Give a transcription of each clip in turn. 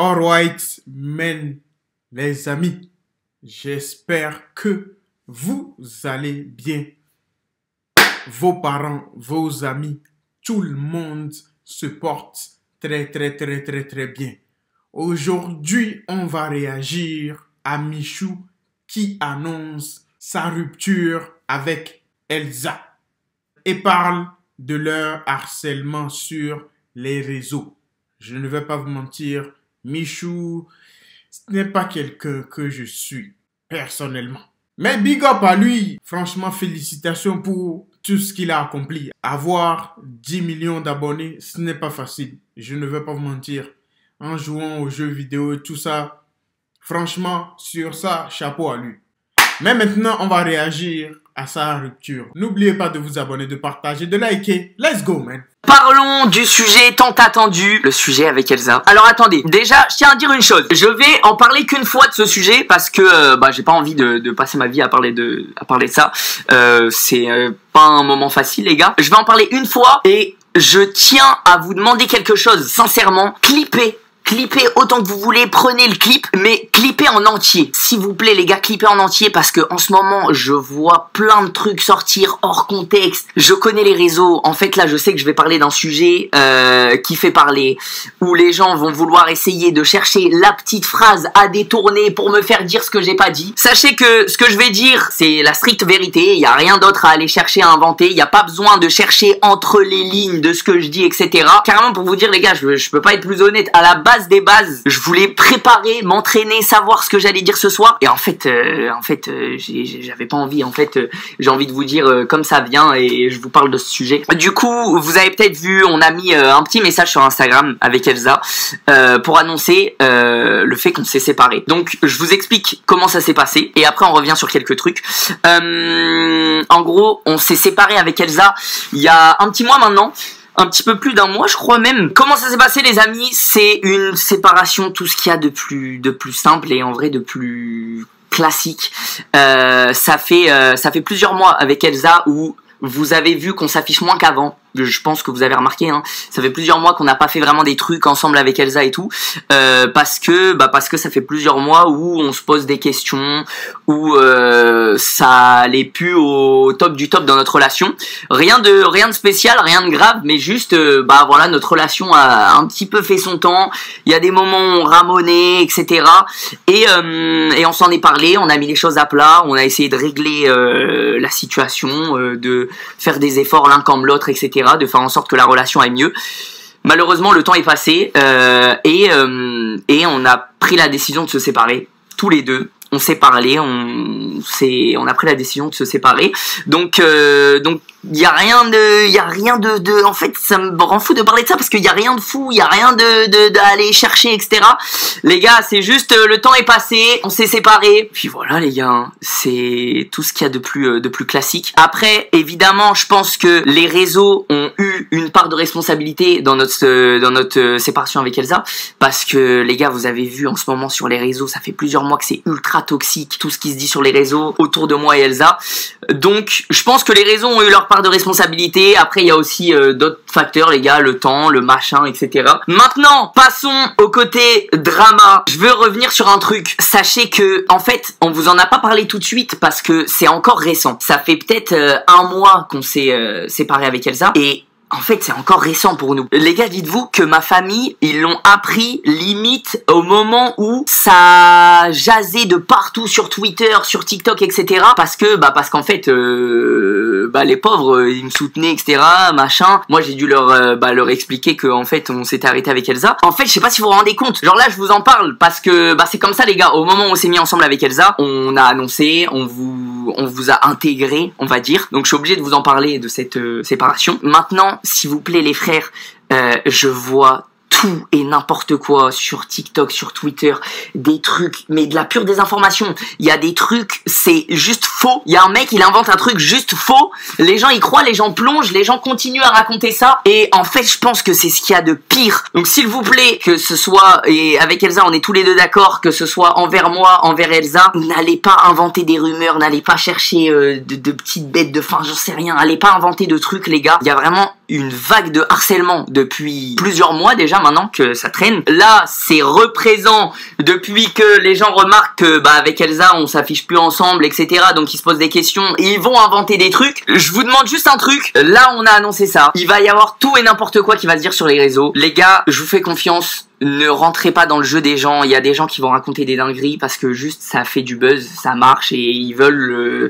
Alright, men, les amis, j'espère que vous allez bien. Vos parents, vos amis, tout le monde se porte très bien. Aujourd'hui, on va réagir à Michou qui annonce sa rupture avec Elsa et parle de leur harcèlement sur les réseaux. Je ne vais pas vous mentir, Michou, ce n'est pas quelqu'un que je suis personnellement. Mais big up à lui. Franchement, félicitations pour tout ce qu'il a accompli. Avoir 10 millions d'abonnés, ce n'est pas facile. Je ne vais pas vous mentir. En jouant aux jeux vidéo et tout ça, franchement, sur ça, chapeau à lui. Mais maintenant, on va réagir à sa rupture. N'oubliez pas de vous abonner, de partager, de liker. Let's go, man. Parlons du sujet tant attendu, le sujet avec Elsa. Alors attendez, déjà, je tiens à dire une chose. Je vais en parler qu'une fois de ce sujet parce que j'ai pas envie de passer ma vie à parler de ça. C'est pas un moment facile, les gars. Je vais en parler une fois et je tiens à vous demander quelque chose, sincèrement. Clippez autant que vous voulez, prenez le clip, mais clippez en entier. S'il vous plaît les gars, clippez en entier parce que en ce moment, je vois plein de trucs sortir hors contexte. Je connais les réseaux. En fait là, je sais que je vais parler d'un sujet qui fait parler, où les gens vont vouloir essayer de chercher la petite phrase à détourner pour me faire dire ce que j'ai pas dit. Sachez que ce que je vais dire, c'est la stricte vérité. Il n'y a rien d'autre à aller chercher à inventer. Il n'y a pas besoin de chercher entre les lignes de ce que je dis, etc. Carrément pour vous dire les gars, je peux pas être plus honnête. À la base des bases, je voulais préparer, m'entraîner, savoir ce que j'allais dire ce soir, et en fait j'avais pas envie. En fait j'ai envie de vous dire comme ça vient et je vous parle de ce sujet. Du coup vous avez peut-être vu, on a mis un petit message sur Instagram avec Elsa pour annoncer le fait qu'on s'est séparés. Donc je vous explique comment ça s'est passé et après on revient sur quelques trucs. En gros on s'est séparés avec Elsa il y a un petit mois maintenant. Un petit peu plus d'un mois, je crois même. Comment ça s'est passé, les amis? C'est une séparation, tout ce qu'il y a de plus simple et en vrai de plus classique. Ça fait plusieurs mois avec Elsa où vous avez vu qu'on s'affiche moins qu'avant. Je pense que vous avez remarqué, hein. Ça fait plusieurs mois qu'on n'a pas fait vraiment des trucs ensemble avec Elsa et tout, parce que ça fait plusieurs mois où on se pose des questions, où ça allait plus au top du top dans notre relation. Rien de spécial, rien de grave, mais juste voilà, notre relation a un petit peu fait son temps. Il y a des moments où on ramonait, etc. Et on s'en est parlé, on a mis les choses à plat, on a essayé de régler la situation, de faire des efforts l'un comme l'autre, etc. De faire en sorte que la relation aille mieux. Malheureusement, le temps est passé et on a pris la décision de se séparer tous les deux. On s'est parlé, on a pris la décision de se séparer. Donc il y a rien de en fait ça me rend fou de parler de ça parce qu'il y a rien de fou, il y a rien d'aller chercher, etc. Les gars, c'est juste le temps est passé, on s'est séparés. Puis voilà les gars, c'est tout ce qu'il y a de plus classique. Après évidemment, je pense que les réseaux ont eu une part de responsabilité dans notre séparation avec Elsa parce que les gars, vous avez vu en ce moment sur les réseaux, ça fait plusieurs mois que c'est ultra toxique tout ce qui se dit sur les réseaux autour de moi et Elsa. Donc je pense que les réseaux ont eu leur part de responsabilité. Après il y a aussi d'autres facteurs les gars, le temps, le machin, etc. Maintenant passons au côté drama. Je veux revenir sur un truc. Sachez que en fait on vous en a pas parlé tout de suite parce que c'est encore récent. Ça fait peut-être un mois qu'on s'est séparé avec Elsa et en fait, c'est encore récent pour nous. Les gars, dites-vous que ma famille, ils l'ont appris limite au moment où ça jasait de partout sur Twitter, sur TikTok, etc. Parce qu'en fait, les pauvres, ils me soutenaient, etc. Machin. Moi, j'ai dû leur expliquer que en fait, on s'était arrêté avec Elsa. En fait, je sais pas si vous vous rendez compte. Genre là, je vous en parle parce que c'est comme ça, les gars. Au moment où on s'est mis ensemble avec Elsa, on a annoncé, on vous a intégré, on va dire. Donc, je suis obligé de vous en parler de cette séparation. Maintenant, s'il vous plaît les frères, je vois tout et n'importe quoi sur TikTok, sur Twitter, des trucs, mais de la pure désinformation. Il y a des trucs, c'est juste faux. Il y a un mec, il invente un truc juste faux. Les gens y croient, les gens plongent, les gens continuent à raconter ça. Et en fait, je pense que c'est ce qu'il y a de pire. Donc s'il vous plaît, que ce soit, et avec Elsa, on est tous les deux d'accord, que ce soit envers moi, envers Elsa, n'allez pas inventer des rumeurs, n'allez pas chercher de petites bêtes de fin, j'en sais rien. Allez pas inventer de trucs, les gars. Il y a vraiment une vague de harcèlement depuis plusieurs mois déjà maintenant que ça traîne. Là, c'est représent depuis que les gens remarquent que avec Elsa, on s'affiche plus ensemble, etc. Donc ils se posent des questions et ils vont inventer des trucs. Je vous demande juste un truc. Là, on a annoncé ça. Il va y avoir tout et n'importe quoi qui va se dire sur les réseaux. Les gars, je vous fais confiance. Ne rentrez pas dans le jeu des gens. Il y a des gens qui vont raconter des dingueries parce que juste ça fait du buzz, ça marche et ils veulent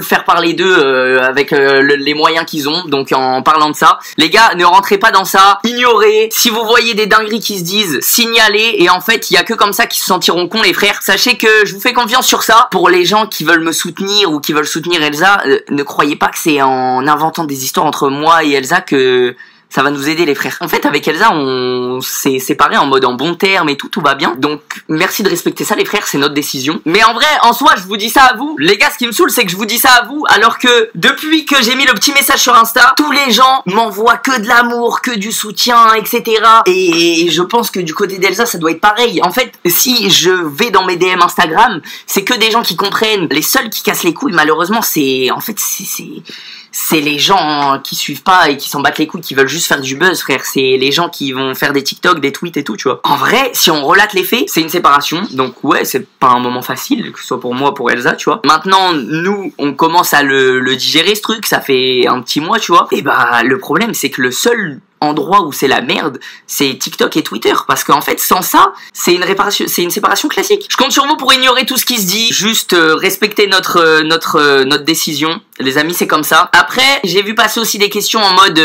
faire parler d'eux avec les moyens qu'ils ont. Donc en parlant de ça, les gars, ne rentrez pas dans ça. Ignorez. Si vous voyez des dingueries qui se disent, signalez. Et en fait, il y a que comme ça qu'ils se sentiront cons, les frères. Sachez que je vous fais confiance sur ça. Pour les gens qui veulent me soutenir ou qui veulent soutenir Elsa, ne croyez pas que c'est en inventant des histoires entre moi et Elsa que ça va nous aider, les frères. En fait, avec Elsa, on s'est séparés en mode en bon terme et tout va bien. Donc, merci de respecter ça, les frères, c'est notre décision. Mais en vrai, en soi, je vous dis ça à vous. Les gars, ce qui me saoule, c'est que je vous dis ça à vous, alors que depuis que j'ai mis le petit message sur Insta, tous les gens m'envoient que de l'amour, que du soutien, etc. Et je pense que du côté d'Elsa, ça doit être pareil. En fait, si je vais dans mes DM Instagram, c'est que des gens qui comprennent. Les seuls qui cassent les couilles, malheureusement, c'est les gens qui suivent pas et qui s'en battent les couilles, qui veulent juste faire du buzz, frère. C'est les gens qui vont faire des TikTok, des tweets et tout, tu vois. En vrai, si on relate les faits, c'est une séparation. Donc ouais, c'est pas un moment facile, que ce soit pour moi, pour Elsa, tu vois. Maintenant, nous, on commence à le digérer, ce truc. Ça fait un petit mois, tu vois. Et le problème, c'est que le seul endroit où c'est la merde, c'est TikTok et Twitter, parce qu'en fait sans ça c'est une séparation classique. Je compte sur vous pour ignorer tout ce qui se dit, juste respecter notre décision, les amis, c'est comme ça. Après, j'ai vu passer aussi des questions en mode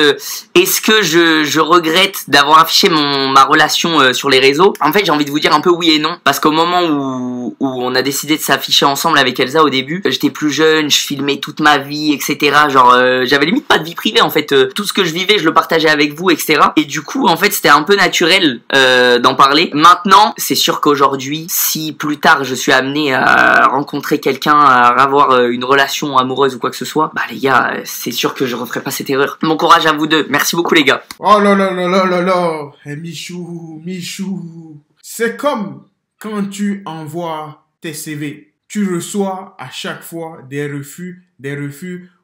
est-ce que je regrette d'avoir affiché ma relation sur les réseaux. En fait, j'ai envie de vous dire un peu oui et non, parce qu'au moment où on a décidé de s'afficher ensemble avec Elsa, au début, j'étais plus jeune, je filmais toute ma vie, etc. Genre j'avais limite pas de vie privée en fait, tout ce que je vivais, je le partageais avec vous, etc. Et du coup, en fait, c'était un peu naturel d'en parler. Maintenant, c'est sûr qu'aujourd'hui, si plus tard je suis amené à rencontrer quelqu'un, à avoir une relation amoureuse ou quoi que ce soit, les gars, c'est sûr que je referai pas cette erreur. Bon courage à vous deux. Merci beaucoup, les gars. Oh là là là là là là. Michou. C'est comme quand tu envoies tes CV. Tu reçois à chaque fois des refus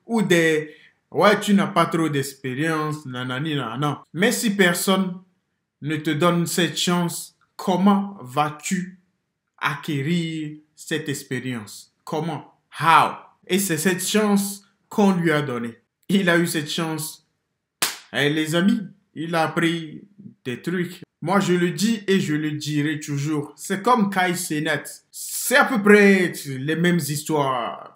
ou des... Ouais, tu n'as pas trop d'expérience, nanani, nanana. Mais si personne ne te donne cette chance, comment vas-tu acquérir cette expérience? Comment? How? Et c'est cette chance qu'on lui a donnée. Il a eu cette chance. Et les amis, il a appris des trucs. Moi, je le dis et je le dirai toujours. C'est comme Kai Cenat. C'est à peu près les mêmes histoires.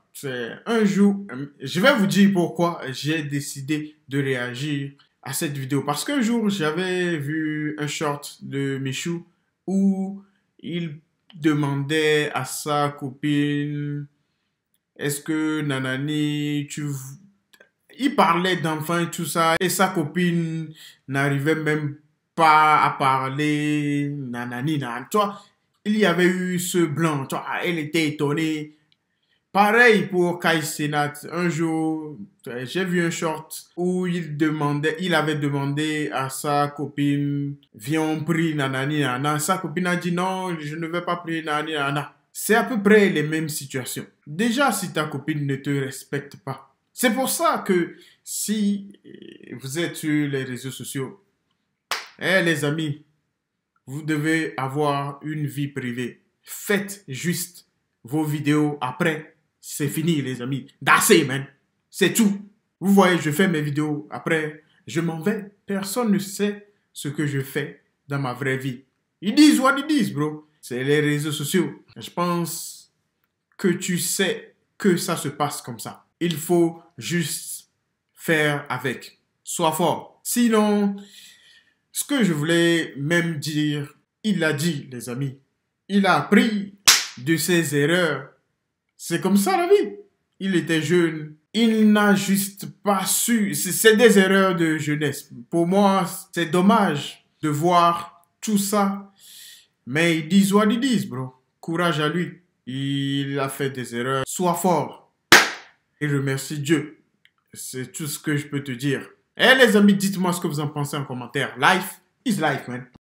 Un jour, je vais vous dire pourquoi j'ai décidé de réagir à cette vidéo. Parce qu'un jour, j'avais vu un short de Michou où il demandait à sa copine, est-ce que nanani, il parlait d'enfants et tout ça, et sa copine n'arrivait même pas à parler nanani, nanani. Toi, il y avait eu ce blanc, toi, elle était étonnée. Pareil pour Kai Cenat. Un jour, j'ai vu un short où il avait demandé à sa copine, viens on prie nanani nana. Sa copine a dit non, je ne vais pas prier nanani nana. C'est à peu près les mêmes situations. Déjà, si ta copine ne te respecte pas. C'est pour ça que si vous êtes sur les réseaux sociaux, les amis, vous devez avoir une vie privée. Faites juste vos vidéos après. C'est fini, les amis. That's it, man. C'est tout. Vous voyez, je fais mes vidéos. Après, je m'en vais. Personne ne sait ce que je fais dans ma vraie vie. Ils disent what ils disent, bro. C'est les réseaux sociaux. Je pense que tu sais que ça se passe comme ça. Il faut juste faire avec. Sois fort. Sinon, ce que je voulais même dire, il l'a dit, les amis. Il a appris de ses erreurs. C'est comme ça la vie. Il était jeune. Il n'a juste pas su. C'est des erreurs de jeunesse. Pour moi, c'est dommage de voir tout ça. Mais ils disent what ils disent, bro. Courage à lui. Il a fait des erreurs. Sois fort. Et remercie Dieu. C'est tout ce que je peux te dire. Et les amis, dites-moi ce que vous en pensez en commentaire. Life is life, man.